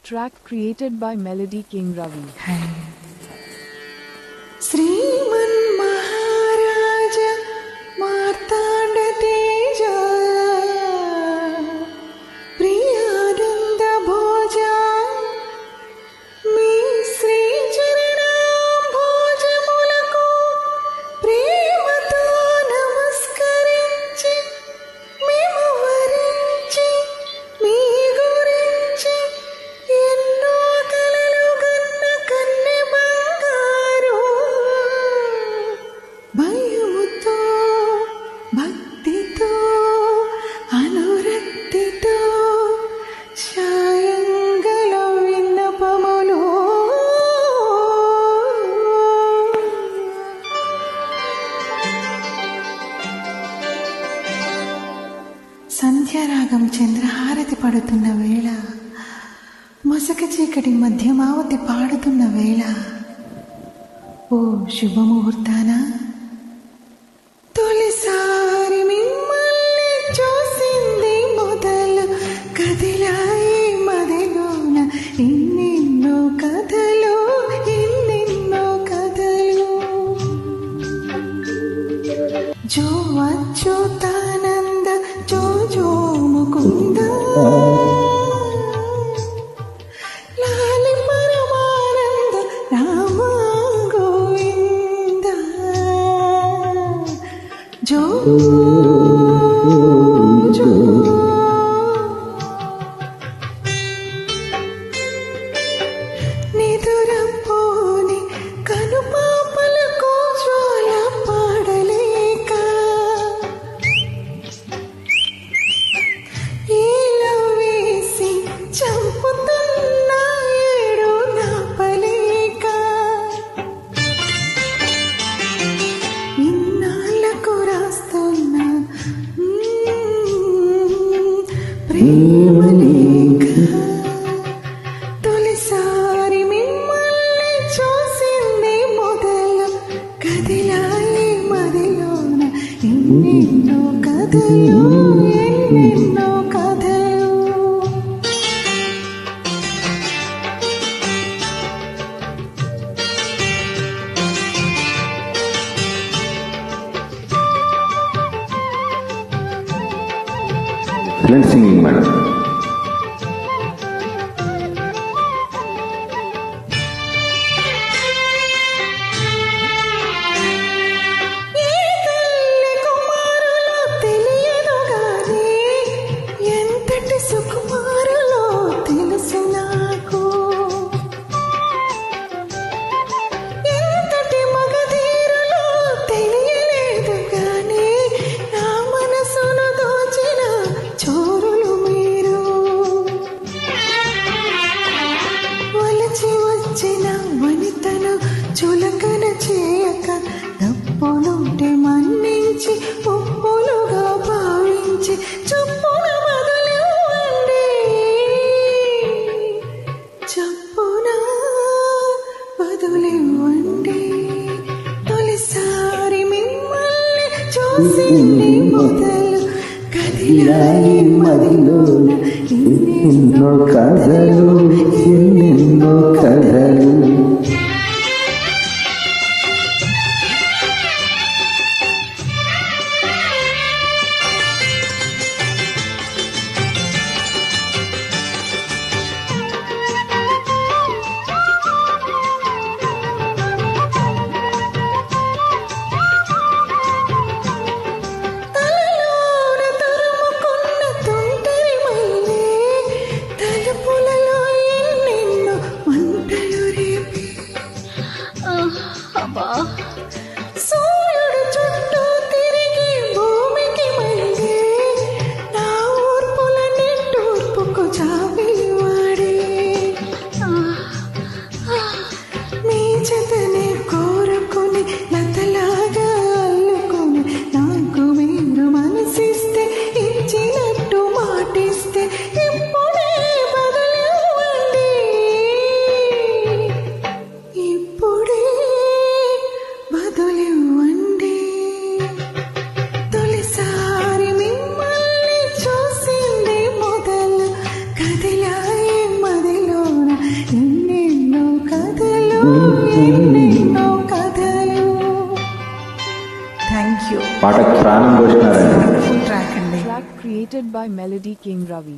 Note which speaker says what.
Speaker 1: track created by Melody King Ravi.
Speaker 2: Sriman Maharaja Martanda Teja Priyananda Bhoja మీ శ్రీ చరణం భోజములకు ప్రేమతో నమస్కరించి మేము వరించి మీ గురించి ఎన్నో కలలు కన్న కన్నె బంగారు భయముతో భక్తితో అనురక్తితో సాయంగల విన్నపములు సంధ్యారాగం చంద్రహారతి పడుతున్న వేళ మసక చీకటి మధ్యమావతి పాడుతున్న వేళ ఓ శుభముహూర్తాన తొలిసారి మిమ్మల్ని చూసింది మొదలు కదిలాయి మదిలోన ఎన్నెన్నో కథలు ఎన్నెన్నో కథలు జో అచ్యుతానంద జో జో ముకుంద లాలి పరమానంద రామ గోవింద జో జో నిదురపోని కనుపాపలకు జ్వాల పాడలేక ఈలో వేసి చంపుతున్న ఏడు నాపలేక ఇన్నాళ్ళకు రాస్తున్న ప్రేమ లేఖ తొలిసారి మిమ్మల్ని చూసింది మొదలు కదిలాయి మదిలోన ఎన్నెన్నో కథలు ఎన్నెన్నో కథలు
Speaker 3: Excellent singing, madam.
Speaker 2: ఏ తల్లి కుమారులో తెలియదు గాని ఎంతటి సుకుమారులో తెలుసు నాకు ఎంతటి మగధీరులో తెలియలేదు గాని నా మనసును దోచిన చోరులు మీరు వలచి వచ్చిన వనితను చులకన చేయక తప్పులుంటే మన్నించి ఉప్పులుగా భావించి చప్పున బదులివ్వండి చప్పున బదులివ్వండి తొలిసారి మిమ్మల్ని చూసింది మొదలు కదిలాయి మదిలోన ఎన్నెన్నో
Speaker 3: కథలు ఎన్నెన్నో కథలు
Speaker 2: తలలోన తరుముకున్న తుంటరి మల్లె తలుపులలో ఎన్నెన్నో మంటలు రేపి సూర్యుడు చుట్టూ తిరిగి భూమికి మళ్ళీ నా ఊర్పుల నిట్టూర్పుకు జాబిలి వాడే మీ జతనే కోరుకుని లతలాగా అల్లుకొని నాకు మీరు మనసిస్తే ఇచ్చినట్టు మాటిస్తే ఇప్పుడే బదులివ్వండి ఇప్పుడే బదులివ్వండి తొలిసారి మిమ్మల్ని చూసింది మొదలు కదిలాయి థ్యాంక్ యూ
Speaker 3: పాటకు ప్రాణం పోసినారండి.
Speaker 2: ఫుల్ ట్రాక్ అండి.
Speaker 1: Track created by Melody King Ravi.